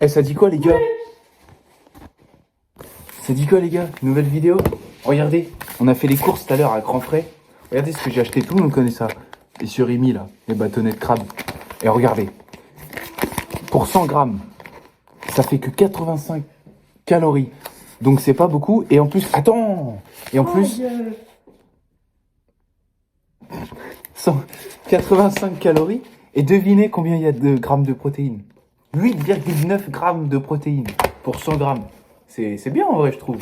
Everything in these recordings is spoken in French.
Eh, ça dit quoi, les gars? Ça dit quoi, les gars? Nouvelle vidéo? Regardez, on a fait les courses tout à l'heure à grands frais. Regardez ce que j'ai acheté, tout le monde connaît ça. Les surimi, là, les bâtonnets de crabe. Et regardez, pour 100 grammes, ça fait que 85 calories. Donc c'est pas beaucoup. Et en plus, attends! Et en plus, 85 calories. Et devinez combien il y a de grammes de protéines. 8,9 grammes de protéines pour 100 grammes. C'est bien en vrai, je trouve.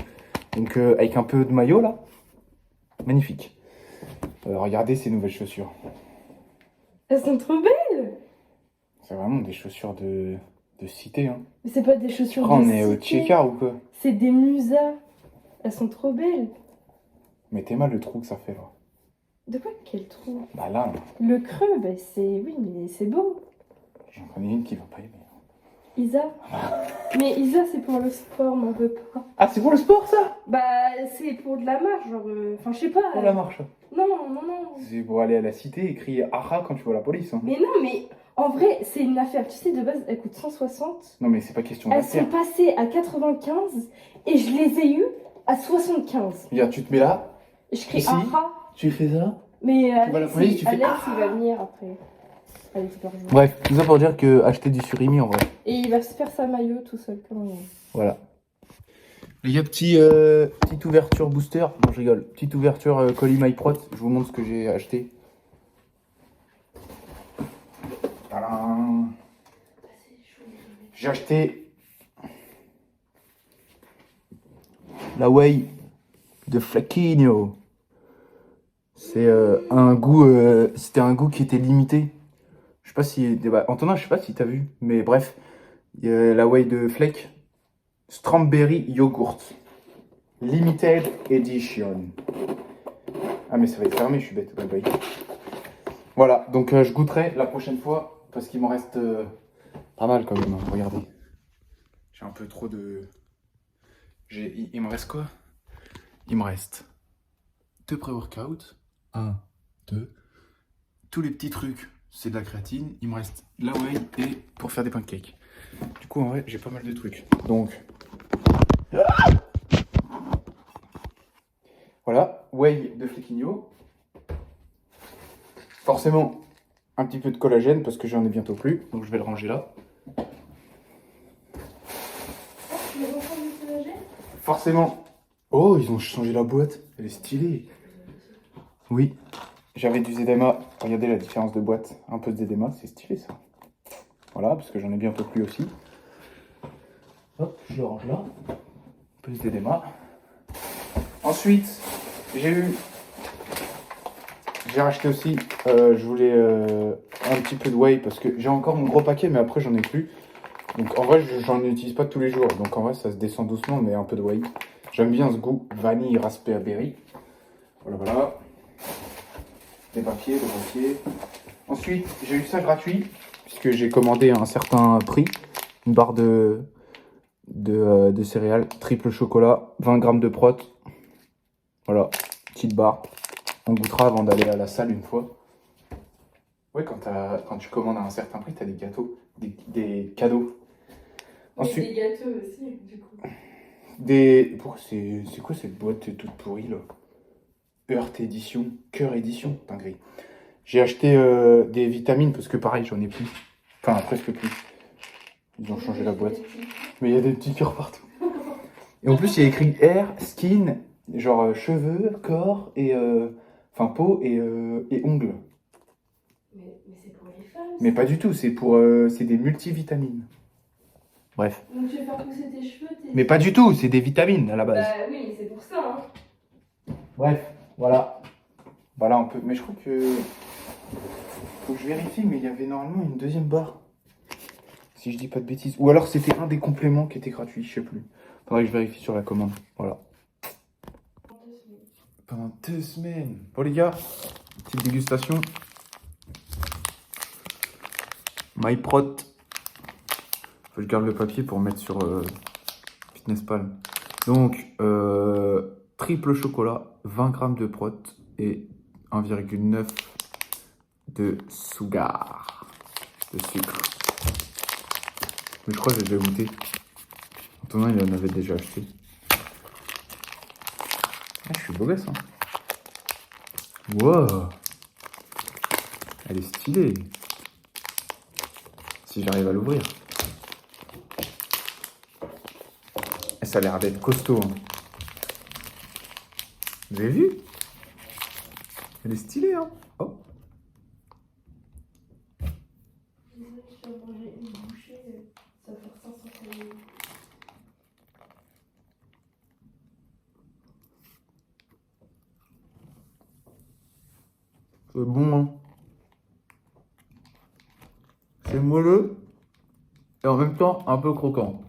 Donc avec un peu de maillot là, magnifique. Regardez ces nouvelles chaussures. Elles sont trop belles. C'est vraiment des chaussures de cité. Hein. Mais c'est pas des chaussures Oh, de on est au cité. Tchekar ou quoi? C'est des musas. Elles sont trop belles. Mais t'es mal le trou que ça fait là. De quoi? Quel trou? Bah là, Le creux, bah c'est... Oui, mais c'est beau. j'en connais une qui va pas aimer. Isa. Mais Isa, c'est pour le sport, m'en veux pas. Ah, c'est pour le sport ça? Bah, c'est pour de la marche, genre... Enfin, je sais pas. Pour la marche. Non, non, non. C'est pour aller à la cité et crier aha quand tu vois la police. Hein. Mais non, mais en vrai, c'est une affaire. Tu sais, de base, elle coûte 160. Non mais c'est pas question Elles d'affaire. sont passées à 95 et je les ai eues à 75. Regarde, tu te mets là, Je crie Ici. aha. tu fais ça. Mais Tu vois la Alex, police, tu fais Alex, ah. il va venir après. Allez, c'est pas grave. Bref, tout ça pour dire que acheter du surimi en vrai. Et il va se faire sa maillot tout seul. Comme... Voilà. Les gars, petite ouverture booster. Non, je rigole. Petite ouverture colis MyProt. Je vous montre ce que j'ai acheté. Tadam. J'ai acheté la Whey de Flaquinho. C'est un goût. C'était un goût qui était limité. Je sais pas si. Bah, Antonin, je sais pas si t'as vu. Mais bref, la Whey de Fleck. Strawberry Yogurt. Limited Edition. Ah mais ça va être fermé, je suis bête. Bye bye. Voilà, donc je goûterai la prochaine fois. Parce qu'il m'en reste pas mal quand même. Hein. Regardez. J'ai un peu trop de... Il me reste quoi? Il me reste 2 pré-workout. 1, 2. Tous les petits trucs, c'est de la créatine. Il me reste la whey et pour faire des pancakes. Du coup, en vrai, j'ai pas mal de trucs. Donc... Voilà, whey de Flequinho. Forcément, un petit peu de collagène parce que j'en ai bientôt plus. Donc je vais le ranger là. Forcément. Oh, ils ont changé la boîte. Elle est stylée. Oui. J'avais du Zedema. Regardez la différence de boîte. Un peu de Zedema, c'est stylé ça. Voilà, parce que j'en ai bientôt plus aussi. Hop, je le range là. Un peu de Zedema. Ensuite, j'ai racheté aussi, je voulais un petit peu de whey parce que j'ai encore mon gros paquet, mais après j'en ai plus. Donc en vrai, j'en utilise pas tous les jours. Donc en vrai, ça se descend doucement, mais un peu de whey. J'aime bien ce goût vanille raspberry. Voilà, voilà. Des papiers, des papiers. Ensuite, j'ai eu ça gratuit puisque j'ai commandé à un certain prix une barre de céréales, triple chocolat, 20 grammes de prot. Voilà, petite barre. On goûtera avant d'aller à la salle une fois. Ouais, quand tu commandes à un certain prix, t'as des gâteaux, des cadeaux. Ensuite, des gâteaux aussi, du coup. Pourquoi c'est quoi cette boîte toute pourrie là? Earth Edition, Cœur Edition, dinguerie. J'ai acheté des vitamines parce que pareil, j'en ai plus. Enfin, presque plus. Ils ont changé la boîte. Mais il y a des petits cœurs partout. Et en plus, il y a écrit Hair, Skin, genre cheveux, corps et enfin peau et ongles. Mais c'est pour les femmes. Mais pas du tout, c'est c'est des multivitamines. Bref. Donc tu veux faire pousser tes cheveux, Mais pas du tout, c'est des vitamines à la base. Bah oui, mais c'est pour ça, hein. Bref, voilà. Voilà un peu. Mais je crois que faut que je vérifie, mais il y avait normalement une deuxième barre. Si je dis pas de bêtises. Ou alors c'était un des compléments qui était gratuit, je sais plus. Faudrait que je vérifie sur la commande. Voilà. Pendant 2 semaines. Bon les gars, petite dégustation. MyProt. Faut que je garde le papier pour mettre sur FitnessPal. Donc, triple chocolat, 20 grammes de prot et 1,9 de sugar, de sucre. Mais je crois que j'ai déjà goûté. Antonin, il en avait déjà acheté. Ah, je suis beau gosse, hein. Wow. Elle est stylée. Si j'arrive à l'ouvrir. Et ça a l'air d'être costaud, hein. Vous avez vu? Elle est stylée, hein. Oh. C'est bon, hein. C'est moelleux et en même temps un peu croquant.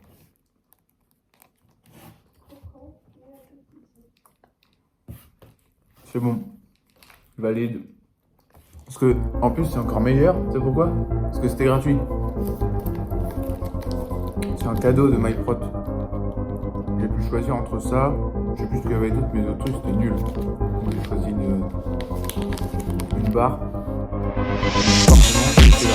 C'est bon. Valide. Parce que, en plus, c'est encore meilleur. Tu sais pourquoi? Parce que c'était gratuit. C'est un cadeau de MyProt. J'ai pu choisir entre ça. Je sais plus ce qu'il y avait d'autre, mais les autres trucs c'était nul. Donc j'ai choisi une barre. Forcément, c'est là.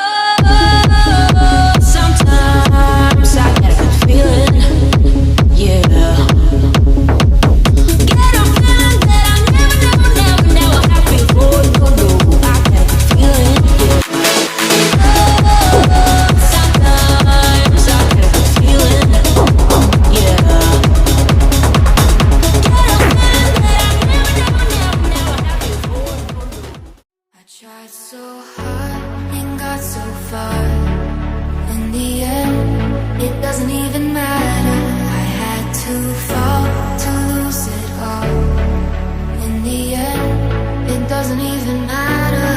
Tried so hard and got so far. In the end, it doesn't even matter. I had to fall to lose it all. In the end, it doesn't even matter.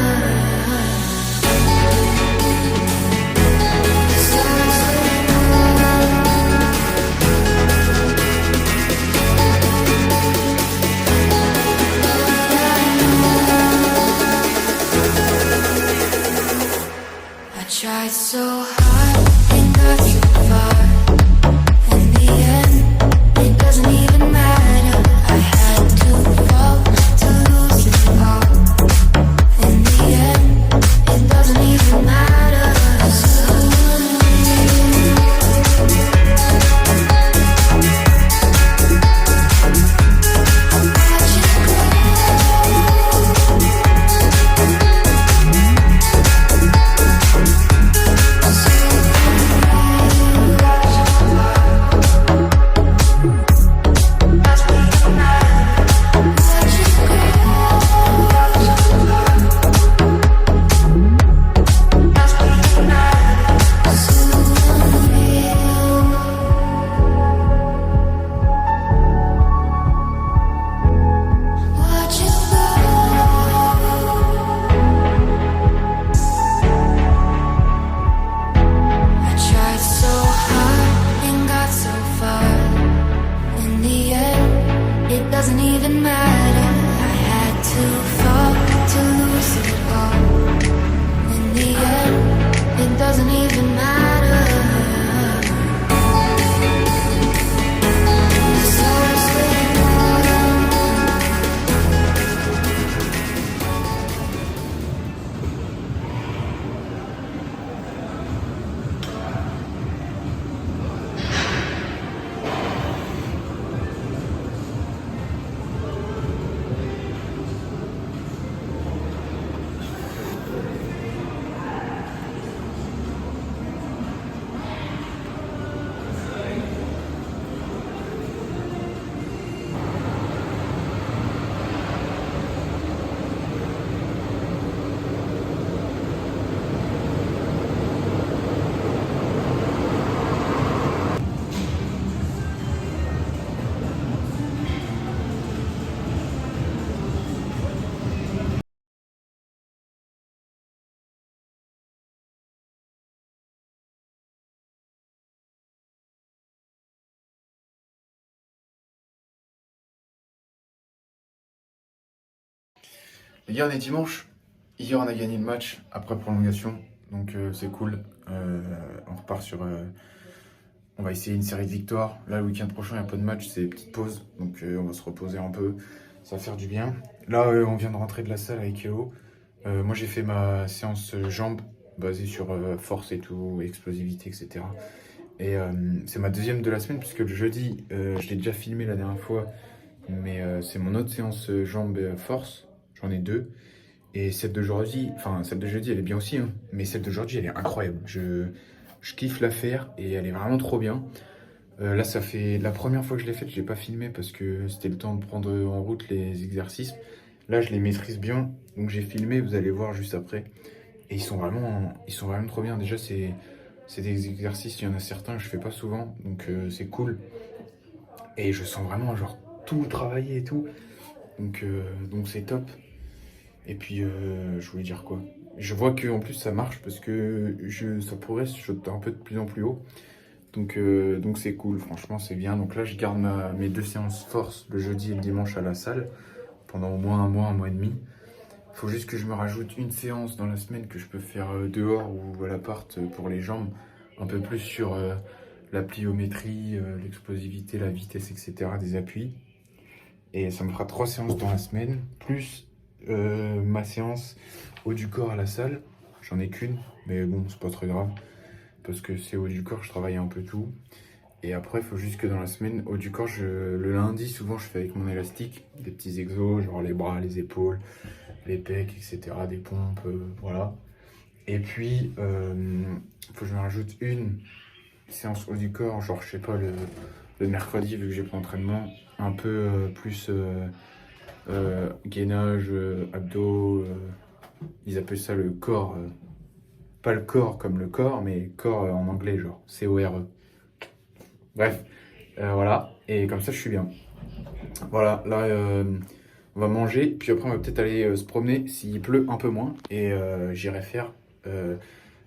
Les gars, on est dimanche. Hier, on a gagné le match après prolongation. Donc, c'est cool. On repart sur. On va essayer une série de victoires. Là, le week-end prochain, il n'y a pas de match. C'est petite pause. Donc, on va se reposer un peu. Ça va faire du bien. Là, on vient de rentrer de la salle avec Eo. Moi, j'ai fait ma séance jambes basée sur force et tout, explosivité, etc. Et c'est ma deuxième de la semaine, puisque le jeudi, je l'ai déjà filmé la dernière fois. Mais c'est mon autre séance jambes force. J'en ai deux. Et celle d'aujourd'hui, enfin celle de jeudi, elle est bien aussi, hein, mais celle d'aujourd'hui, elle est incroyable. Je kiffe la faire et elle est vraiment trop bien. Là, ça fait la première fois que je l'ai faite, je l'ai pas filmé parce que c'était le temps de prendre en route les exercices. Là, je les maîtrise bien, donc j'ai filmé, vous allez voir juste après. Et ils sont vraiment trop bien. Déjà, c'est des exercices, il y en a certains que je fais pas souvent, donc c'est cool. Et je sens vraiment genre tout travailler et tout, donc c'est top. Et puis, je voulais dire quoi? Je vois que en plus ça marche parce que ça progresse, je saute un peu de plus en plus haut. Donc c'est cool, franchement c'est bien. Donc là je garde mes deux séances force le jeudi et le dimanche à la salle pendant au moins un mois et demi. Il faut juste que je me rajoute une séance dans la semaine que je peux faire dehors ou à l'appart pour les jambes. Un peu plus sur la pliométrie, l'explosivité, la vitesse, etc. des appuis. Et ça me fera 3 séances dans la semaine, plus ma séance haut du corps à la salle. J'en ai qu'une, mais bon, c'est pas très grave. Parce que c'est haut du corps, je travaille un peu tout. Et après, il faut juste que dans la semaine, haut du corps, le lundi, souvent, je fais avec mon élastique des petits exos, genre les bras, les épaules, les pecs, etc. Des pompes, voilà. Et puis, il faut que je me rajoute une séance haut du corps, genre, je sais pas, le mercredi, vu que j'ai pas d'entraînement, un peu plus gainage, abdos, ils appellent ça le corps, pas le corps comme le corps, mais corps en anglais, genre C-O-R-E. Bref, voilà, et comme ça je suis bien. Voilà, là on va manger, puis après on va peut-être aller se promener s'il pleut un peu moins, et j'irai faire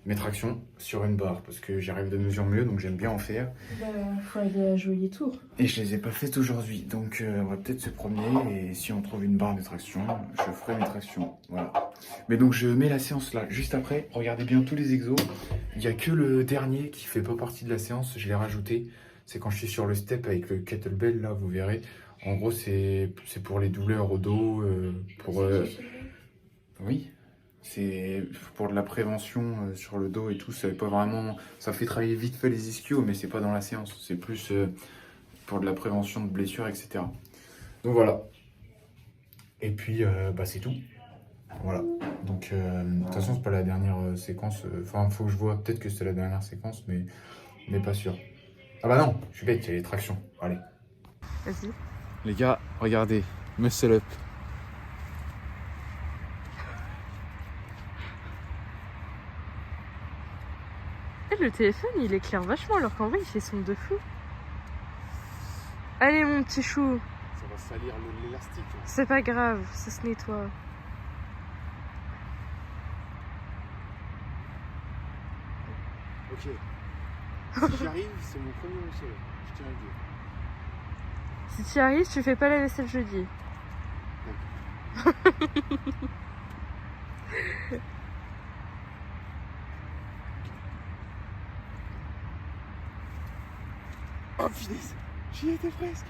mes tractions sur une barre, parce que j'arrive de mieux en mieux, donc j'aime bien en faire. Bah, faut aller à Joli Tour. Et je les ai pas faites aujourd'hui, donc on va peut-être se promener, et si on trouve une barre de traction, je ferai mes tractions, voilà. Mais donc je mets la séance là, juste après, regardez bien tous les exos, il n'y a que le dernier qui fait pas partie de la séance, je l'ai rajouté, c'est quand je suis sur le step avec le kettlebell, là vous verrez, en gros c'est pour les douleurs au dos, oui, c'est pour de la prévention sur le dos et tout, ça fait pas vraiment, ça fait travailler vite fait les ischios, mais c'est pas dans la séance, c'est plus pour de la prévention de blessures, etc. Donc voilà. Et puis, bah, c'est tout. Voilà. Donc, de toute façon, c'est pas la dernière séquence. Enfin, faut que je vois. Peut-être que c'est la dernière séquence, mais pas sûr. Ah bah non, je suis bête, il y a les tractions. Allez. Vas-y. Les gars, regardez. Muscle up. Le téléphone, il éclaire vachement alors qu'en vrai, il fait son de fou. Allez, mon petit chou. Ça va salir l'élastique. C'est pas grave, ça se nettoie. Ok. Si j'y arrive, c'est mon premier muscle up. Je tiens à le dire. Si tu y arrives, tu fais pas la vaisselle jeudi. Oh punaise, j'y étais presque.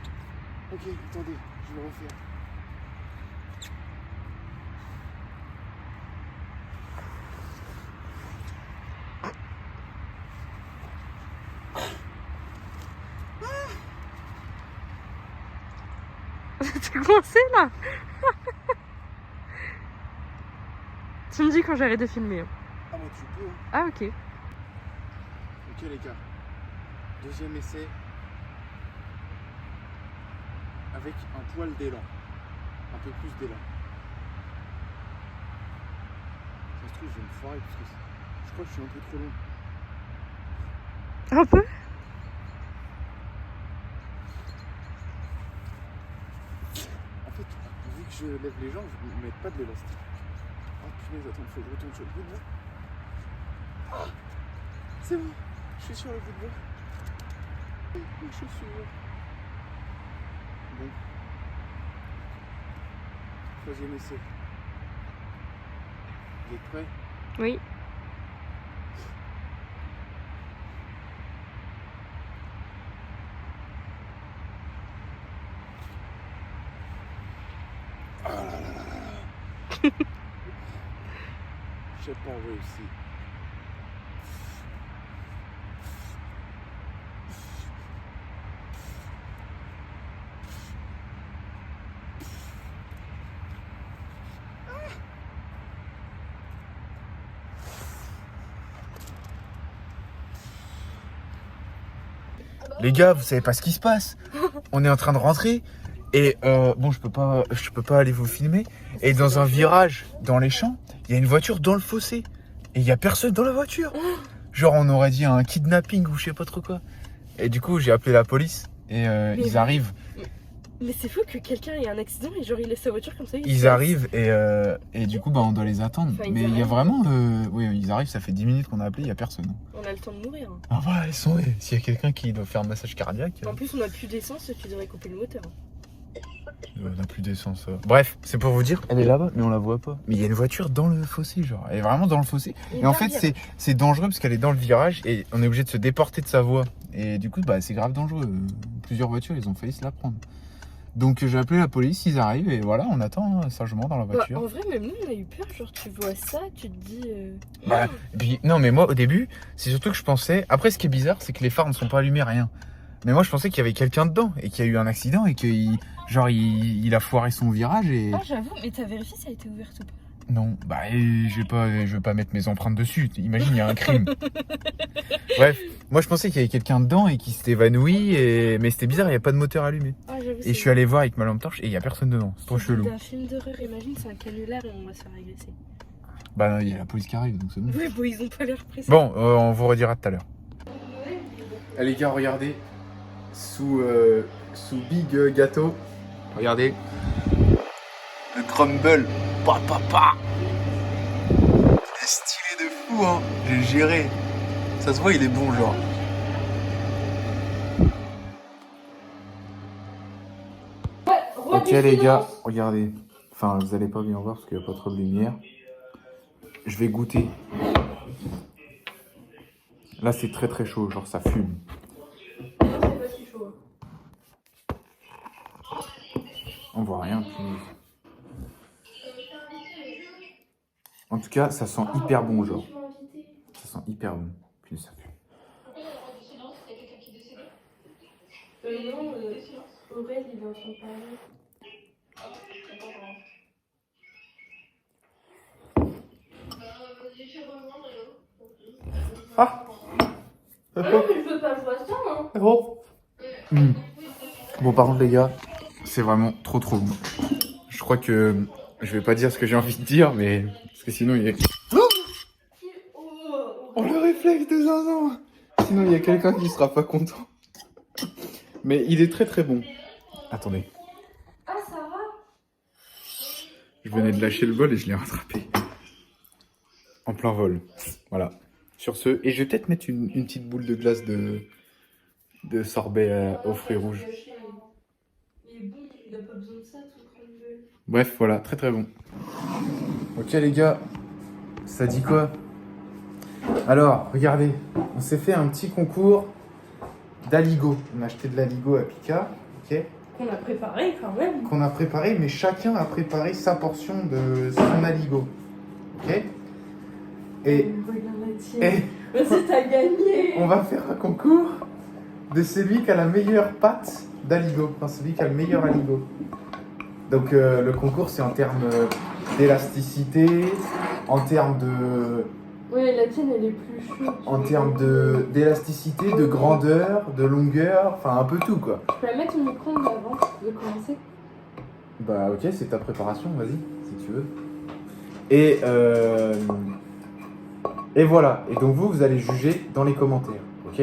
Ok, attendez, je vais le refaire. T'es coincé là. Tu me dis quand j'arrête de filmer. Ah bah tu peux. Ah ok. Ok les gars, deuxième essai avec un poil d'élan, un peu plus d'élan. Ça se trouve je vais me foirer parce que je crois que je suis un peu trop long. Un peu. En fait, vu que je lève les jambes, je ne mets pas de l'élastique. Oh punaise, attends, il faut que je retourne sur le bout de bois. Ah, c'est bon, je suis sur le bout de bois. Mes chaussures. Bon. Troisième essai. Vous êtes prêts? Oui. Ah là là là là. J'ai pas réussi. Les gars, vous savez pas ce qui se passe. On est en train de rentrer et bon, je peux pas aller vous filmer. Et dans un virage dans les champs, il y a une voiture dans le fossé et il y a personne dans la voiture. Genre, on aurait dit un kidnapping ou je sais pas trop quoi. Et du coup, j'ai appelé la police et ils arrivent. Mais c'est fou que quelqu'un ait un accident et genre il laisse sa voiture comme ça. Ils arrivent et du coup, bah, on doit les attendre. Enfin, mais il y a vraiment, oui, ils arrivent. Ça fait 10 minutes qu'on a appelé, il y a personne. On a le temps de mourir. Ah ouais, ils sont. S'il y a quelqu'un qui doit faire un massage cardiaque. En plus, on a plus d'essence, tu devrais couper le moteur. On n'a plus d'essence. Bref, c'est pour vous dire, elle est là-bas, mais on la voit pas. Mais il y a une voiture dans le fossé, genre. Elle est vraiment dans le fossé. Et en fait, c'est dangereux parce qu'elle est dans le virage et on est obligé de se déporter de sa voie. Et du coup, bah, c'est grave dangereux. Plusieurs voitures, ils ont failli se la prendre. Donc j'ai appelé la police, ils arrivent et voilà, on attend sagement dans la voiture. Bah, en vrai, même nous, on a eu peur. Genre, tu vois ça, tu te dis. Bah, et puis, non, mais moi, au début, c'est surtout que je pensais. Après, ce qui est bizarre, c'est que les phares ne sont pas allumés, rien. Mais moi, je pensais qu'il y avait quelqu'un dedans et qu'il y a eu un accident et qu'il a foiré son virage et. Ah, j'avoue, mais t'as vérifié si ça a été ouvert ou pas? Non, bah je vais pas mettre mes empreintes dessus. Imagine, il y a un crime. Bref, moi je pensais qu'il y avait quelqu'un dedans et qui s'était évanoui, mais c'était bizarre, il n'y a pas de moteur allumé. Ah, j'avoue, Et je suis allé voir avec ma lampe torche et il n'y a personne dedans. C'est trop chelou. C'est un film d'horreur, imagine, c'est un canular et on va se faire agresser. Bah non, il y a la police qui arrive, donc c'est bon. Ouais, bon, ils ont pas l'air pressés. Bon, on vous redira tout à l'heure. Les gars, regardez, sous Big Gâteau, regardez, le crumble, pa. C'est stylé de fou, hein. J'ai géré. Ça se voit, il est bon, genre. Ok les gars, regardez. Enfin, vous allez pas bien voir parce qu'il n'y a pas trop de lumière. Je vais goûter. Là, c'est très très chaud, genre ça fume. C'est pas si chaud. On voit rien. En tout cas, ça sent hyper bon, genre. Ça sent hyper bon. Puis ça pue. Non, Aurel, il est en train de parler. Ah Ah non, mais je veux pas jouer à ça, hein. Oh. Bon, par contre, les gars, c'est vraiment trop bon. Je crois que je vais pas dire ce que j'ai envie de dire, mais parce que sinon il est. Oh, le réflexe de Zinzin. Sinon il y a quelqu'un qui sera pas content. Mais il est très bon. Attendez. Ah, ça va. Je venais de lâcher le vol et je l'ai rattrapé. En plein vol. Voilà. Sur ce, et je vais peut-être mettre une petite boule de glace de sorbet aux fruits rouges. Il est bon, il a pas besoin de ça, tout crumble. Bref, voilà, très bon. Ok les gars, ça dit quoi? Alors, regardez, on s'est fait un petit concours d'aligot. On a acheté de l'aligot à Pika, ok? Qu'on a préparé quand même. Qu'on a préparé, mais chacun a préparé sa portion de son aligot, ok? Et Regarde la tienne. Et Vas-y, t'as gagné. on va faire un concours de celui qui a la meilleure pâte d'aligot, enfin celui qui a le meilleur aligot. Donc le concours c'est en termes d'élasticité, en termes de... Ouais, la tienne elle est plus chaude. En termes d'élasticité, de grandeur, de longueur, enfin un peu tout quoi. Je peux la mettre au micro-ondes avant de commencer? Bah ok, c'est ta préparation, vas-y, si tu veux. Et voilà, et donc vous allez juger dans les commentaires, ok?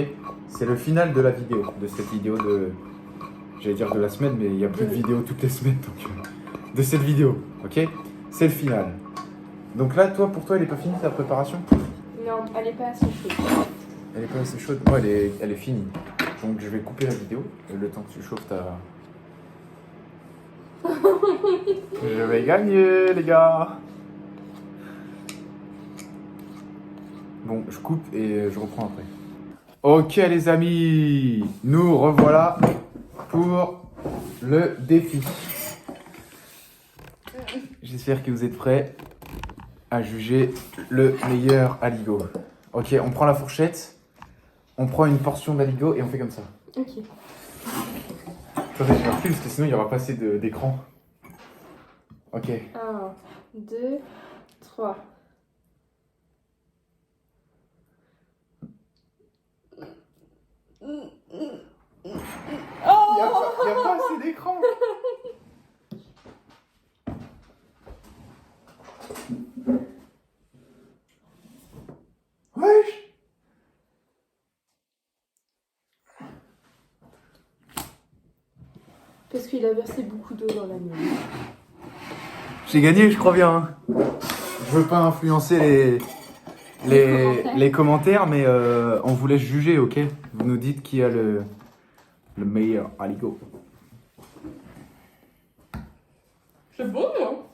C'est le final de la vidéo, de cette vidéo de... J'allais dire de la semaine, mais il n'y a plus de vidéo toutes les semaines, donc... De cette vidéo, ok? C'est le final. Donc là, toi, pour toi, elle est pas finie ta préparation? Non, elle est pas assez chaude. Elle est pas assez chaude? Moi, elle est finie. Donc je vais couper la vidéo, le temps que tu chauffes ta... Je vais gagner, les gars! Bon, je coupe et je reprends après. Ok les amis, nous revoilà pour le défi. J'espère que vous êtes prêts à juger le meilleur aligot. Ok, on prend la fourchette, on prend une portion d'aligot et on fait comme ça. Ok. Attendez, je vais reculer parce que sinon il n'y aura pas assez d'écran. Ok. 1, 2, 3. Il n'y a pas assez d'écran. Wesh. Parce qu'il a versé beaucoup d'eau dans la mienne. J'ai gagné, je crois bien. Hein. Je veux pas influencer les commentaires, mais on vous laisse juger, ok? Vous nous dites qui a le meilleur aligot. C'est bon, non?